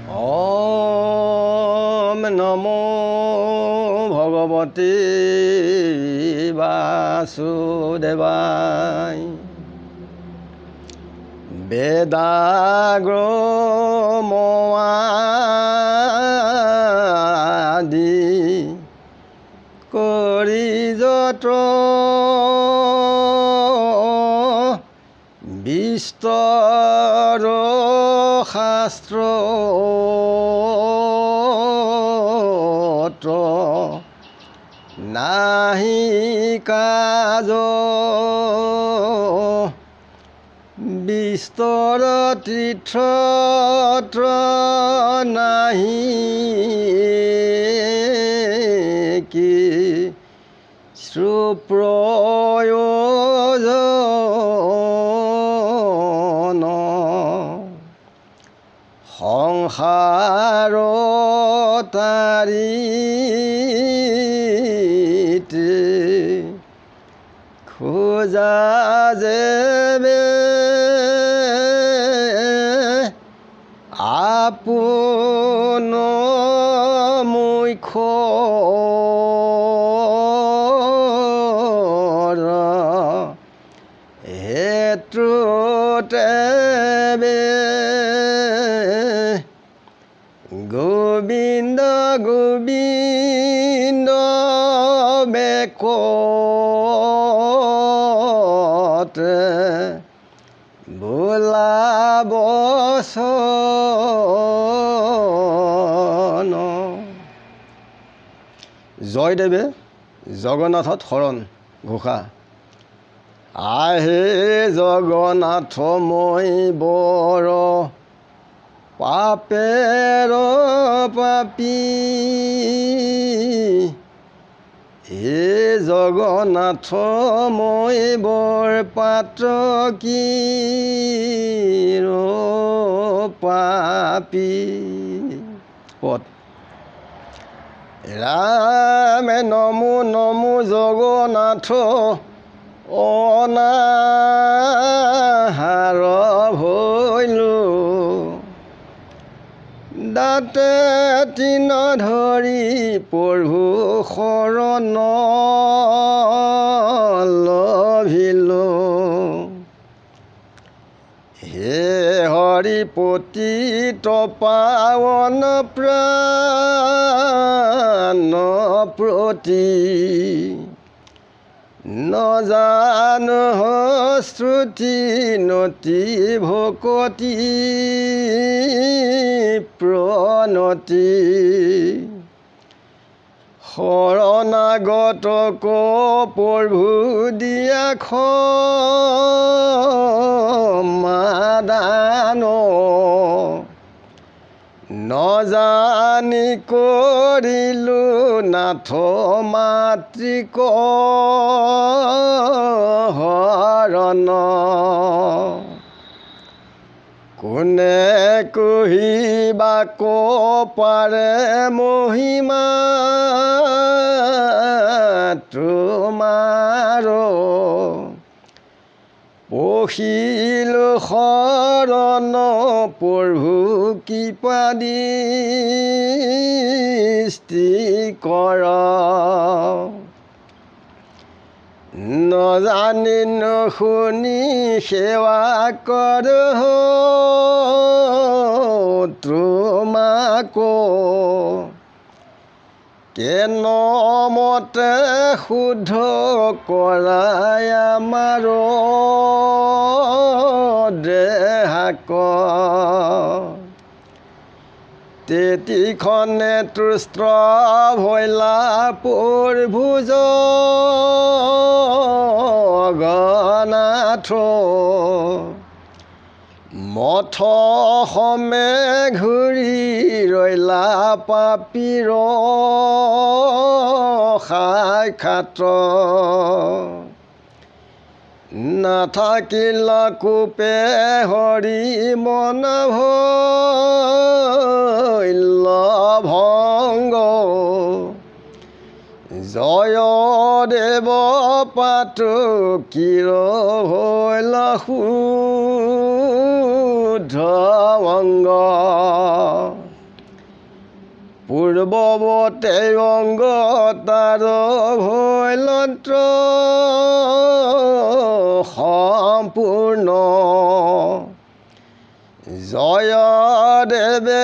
ওম নমো ভগবতে বাসুদেবায়। বেদাগ্ৰমআদি কৰি যত বিস্তৰ শাস্ত্ৰ নাহি কাজ বিস্তৰ তীৰ্থ নাহি কি সুপ্ৰয়োজন সংসাৰ তাৰিতে খোজা যেবে আপোন মুখ্য হেতুতে গোবিন্দ গোবিন্দ বেকতে বোলাব চন। জয়দেৱে জগন্নাথত শৰণ ঘোষা। আহে জগন্নাথ মই বৰ পাপেৰ পাপী, হে জগন্নাথ মই বৰ পাতকীৰ পাপী। পদ ৰামে নমো নমো জগন্নাথ অনাহাৰ ভৈলো, দাঁতে তিন ধৰি প্ৰভু শৰণ লভিলো। হে হৰি পতিত পাৱন প্ৰাণ প্ৰতি, নজানো শ্ৰুতি নতি ভকতি প্ৰণতি। শৰণাগতক প্ৰভু দিয়া ক্ষমাদান, নজানি কৰিলো নাথ মাতৃক হৰণ। কোনে কহিবাক পাৰে মহিমা তোমাৰ, পখিলো শৰণ প্ৰভু কৃপা দৃষ্টি কৰ। নজানি নুশুনি সেৱা কৰ তোমাক, কেন মতে শুদ্ধ কৰাই আমাৰ দেহাক। তেতিখনে তুষ্ট ভৈলা প্ৰভু জগন্নাথ, মঠ সমে ঘূৰি ৰৈলা পাপীৰ সাক্ষাৎ। নাথাকিল কোপে হৰি মন ভৈল ভংগ, জয়দেৱ পাতো কিৰ হইল শুদ্ধ অঙ্গ। পূৰ্বৱতে অংগ তাৰ ভৈলন্ত্ৰ সম্পূৰ্ণ জয়দেৱে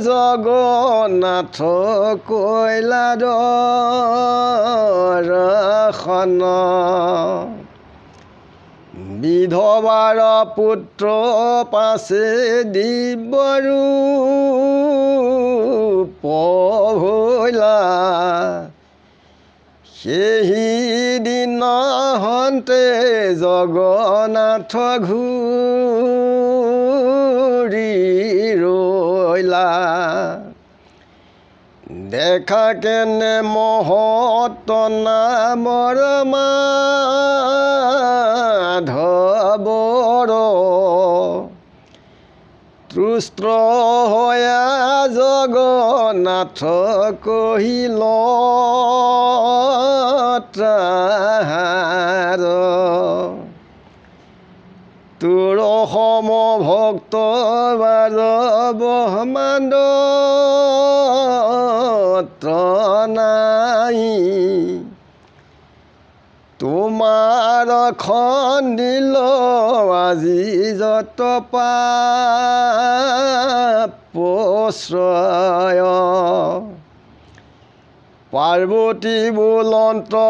জগন্নাথ কৈলা দৰ্শন বিধৱাৰ পুত্ৰ পাছে দিব্যৰূপ ভৈলা সেই দিনাহন্তে জগন্নাথ ঘূৰি ৰৈলা দেখা কেনে মহৎ নামৰ মাধৱৰ তুষ্ট হয়া জগন্নাথ কহিল তাহাৰ তোৰ সম ভক্ত বাৰ ব্ৰহ্মাণ্ড নাই তোমাৰ খন্দিল আজি যত পাপশ্ৰয় পাৰ্বতী বুলন্ত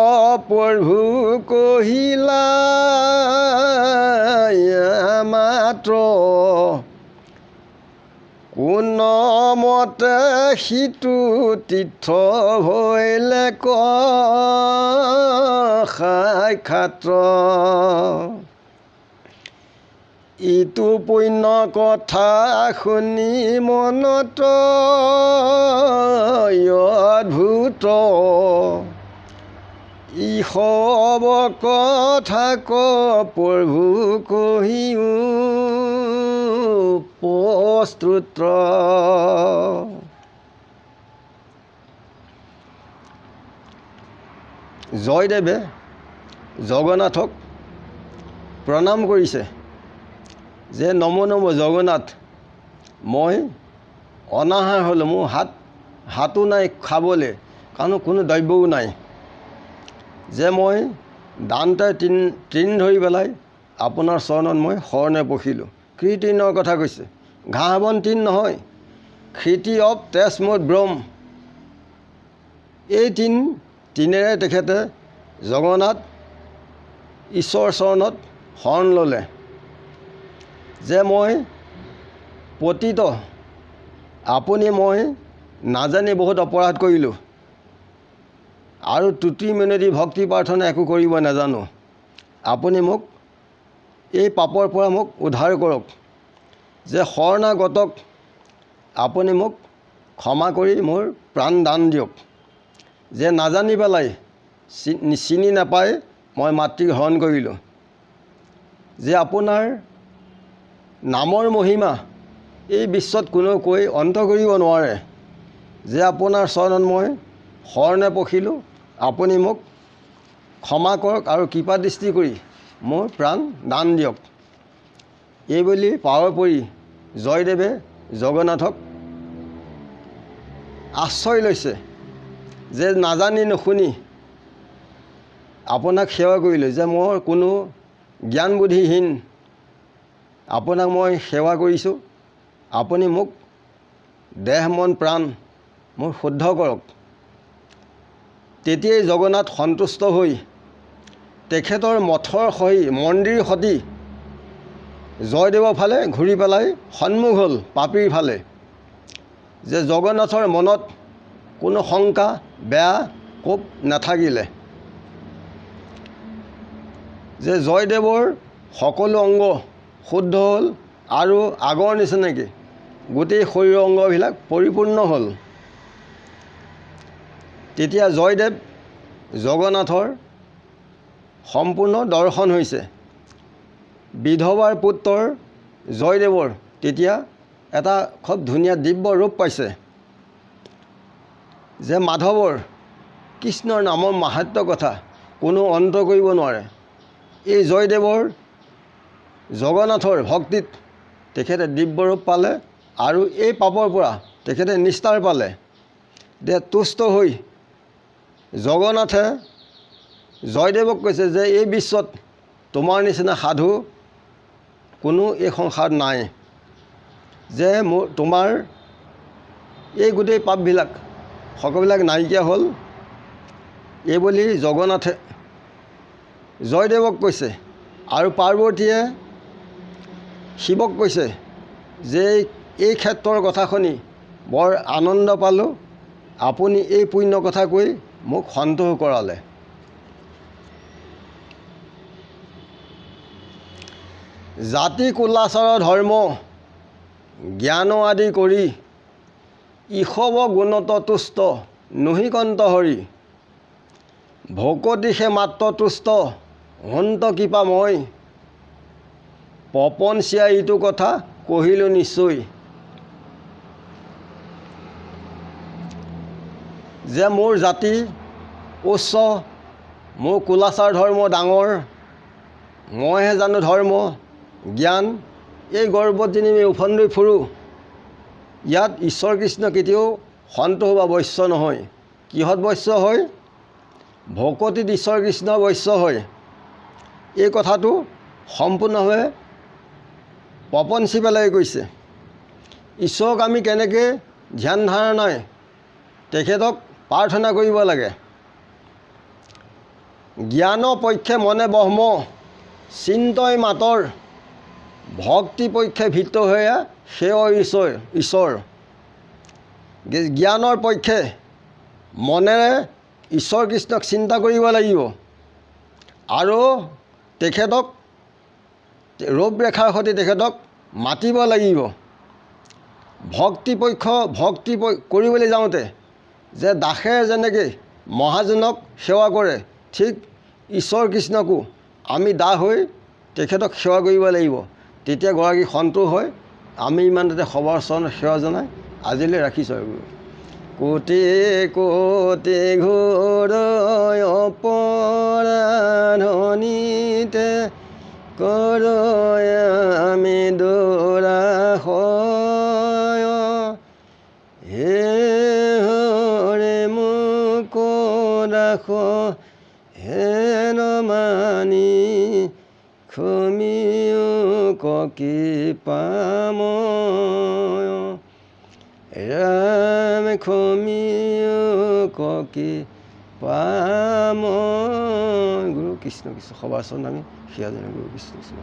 প্ৰভু কহিলা মাত্ৰ কোন মতে সিটো তীৰ্থ ভৈলে সাক্ষাৎ ইটো পুণ্য কথা শুনি মনত অদ্ভুত ই সব কথা ক প্ৰভু কহিও প্ৰস্তুত জয়দেৱে জগন্নাথক প্ৰণাম কৰিছে যে নমো নমো জগন্নাথ মই অনাহাৰ হ'লোঁ মোৰ হাতো নাই খাবলৈ কাৰণ কোনো দ্ৰব্যও নাই যে মই দান্তে তৃণ ধৰি পেলাই আপোনাৰ চৰণত মই শৰণে পখিলোঁ কি তৃণৰ কথা কৈছে ঘাঁহ বন তৃণ নহয় ক্ষিতি অৱ তেজমত ব্ৰহ্ম এই তৃণেৰে তেখেতে জগন্নাথ ঈশ্বৰৰ চৰণত শৰণ ল'লে যে মই পতিত আপুনি মই নাজানি বহুত অপৰাধ কৰিলোঁ আৰু তুতি মিনতি ভক্তি প্ৰাৰ্থনা একো কৰিব নাজানো আপুনি মোক এই পাপৰ পৰা মোক উদ্ধাৰ কৰক যে শৰণাগতক আপুনি মোক ক্ষমা কৰি মোৰ প্ৰাণ দান দিয়ক যে নাজানি পেলাই চিনি নাপাই মই মাতৃগ্ৰহণ কৰিলোঁ যে আপোনাৰ নামৰ মহিমা এই বিশ্বত কোনেও কৈ অন্ত কৰিব নোৱাৰে যে আপোনাৰ চৰণত মই শৰণে পখিলোঁ আপুনি মোক ক্ষমা কৰক আৰু কৃপা দৃষ্টি কৰি মোৰ প্ৰাণ দান দিয়ক এইবুলি পাৱৰ পৰি জয়দেৱে জগন্নাথক আশ্ৰয় লৈছে যে নাজানি নুশুনি আপোনাক সেৱা কৰিলোঁ যে মোৰ কোনো জ্ঞান বুদ্ধিহীন আপোনাক মই সেৱা কৰিছোঁ আপুনি মোক দেহ মন প্ৰাণ মোৰ শুদ্ধ কৰক তেতিয়াই জগন্নাথ সন্তুষ্ট হৈ তেখেতৰ মঠৰ সহি মন্দিৰ সতি জয়দেৱৰ ফালে ঘূৰি পেলাই সন্মুখ হ'ল পাপীৰ ফালে যে জগন্নাথৰ মনত কোনো শংকা বেয়া কোপ নাথাকিলে যে জয়দেৱৰ সকলো অংগ শুদ্ধ হ'ল আৰু আগৰ নিচিনাকৈ গোটেই শৰীৰৰ অংগবিলাক পৰিপূৰ্ণ হ'ল তেতিয়া জয়দেৱ জগন্নাথৰ সম্পূৰ্ণ দৰ্শন হৈছে বিধৱাৰ পুত্ৰৰ জয়দেৱৰ তেতিয়া এটা খুব ধুনীয়া দিব্য ৰূপ পাইছে যে মাধৱৰ কৃষ্ণৰ নামৰ মাহাত্ম্য কথা কোনো অন্ত কৰিব নোৱাৰে এই জয়দেৱৰ জগন্নাথৰ ভক্তিত তেখেতে দিব্য ৰূপ পালে আৰু এই পাপৰ পৰা তেখেতে নিস্তাৰ পালে দে তুষ্ট হৈ জগন্নাথে জয়দেৱক কৈছে যে এই বিশ্বত তোমাৰ নিচিনা সাধু কোনো এই সংসাৰত নাই, যে তোমাৰ এই গোটেই পাপবিলাক সকলোবিলাক নাইকিয়া হ'ল, এই বুলি জগন্নাথে জয়দেৱক কৈছে। আৰু পাৰ্বতীয়ে শিৱক কৈছে যে এই ক্ষেত্ৰৰ কথা শুনি বৰ আনন্দ পালোঁ, আপুনি এই পুণ্য কথা কৈ মোক সন্তোষ কৰালে। জাতি কুলাচাৰ ধৰ্ম জ্ঞান আদি কৰি ঈশৱ গুণত তুষ্ট নহিকন্ত হৰি, ভকতিষে মাত্ৰ তুষ্ট হন্ত কৃপা মই, পপনচিয়া ইটো কথা কহিলোঁ নিশ্চয়। যে মোৰ জাতি উচ্চ, মোৰ কুলাচাৰ ধৰ্ম ডাঙৰ, মইহে জানো ধৰ্ম জ্ঞান, এই গৰ্বত যদি আমি উফন্দি ফুৰোঁ, ইয়াত ঈশ্বৰ কৃষ্ণ কেতিয়াও সন্তোষ বা বৈশ্য নহয়। কিহত বৈশ্য হয়? ভকতিত ঈশ্বৰ কৃষ্ণ বৈশ্য হয়। এই কথাটো সম্পূৰ্ণভাৱে প্ৰপঞ্চি পেলাই কৈছে। ঈশ্বৰক আমি কেনেকৈ ধ্যান ধাৰণাই তেখেতক প্ৰাৰ্থনা কৰিব লাগে। জ্ঞান পক্ষে মনে ব্ৰহ্ম চিন্তই মাতৰ, ভক্তি পক্ষে ভিত হৈয়া সেৱ ঈশ্বৰ। জ্ঞানৰ পক্ষে মনেৰে ঈশ্বৰ কৃষ্ণক চিন্তা কৰিব লাগিব আৰু তেখেতক ৰূপৰেখাৰ সৈতে তেখেতক মাতিব লাগিব। ভক্তি কৰিবলৈ যাওঁতে যে দাসে যেনেকৈ মহাজনক সেৱা কৰে, ঠিক ঈশ্বৰ কৃষ্ণকো আমি দাস হৈ তেখেতক সেৱা কৰিব লাগিব, তেতিয়া গৰাকী সন্তোষ হয়। আমি ইমানতে সবৰ চৰণত সেৱা জনাই আজিলৈ ৰাখিছোঁ। আৰু কোটি কোটি ঘোৰ অপৰাধনীতে কৰয় আমি দুৰাশয়, হে হৰে মোক ৰাখ হেন মানি ক্ষমিও কৃপাময়, ৰাম ক্ষমিও কৃপাময়। গুৰু কৃষ্ণ কৃষ্ণ সবাৰ চৰণ আমি সেৱা জনাই গুৰু কৃষ্ণ কৃষ্ণ।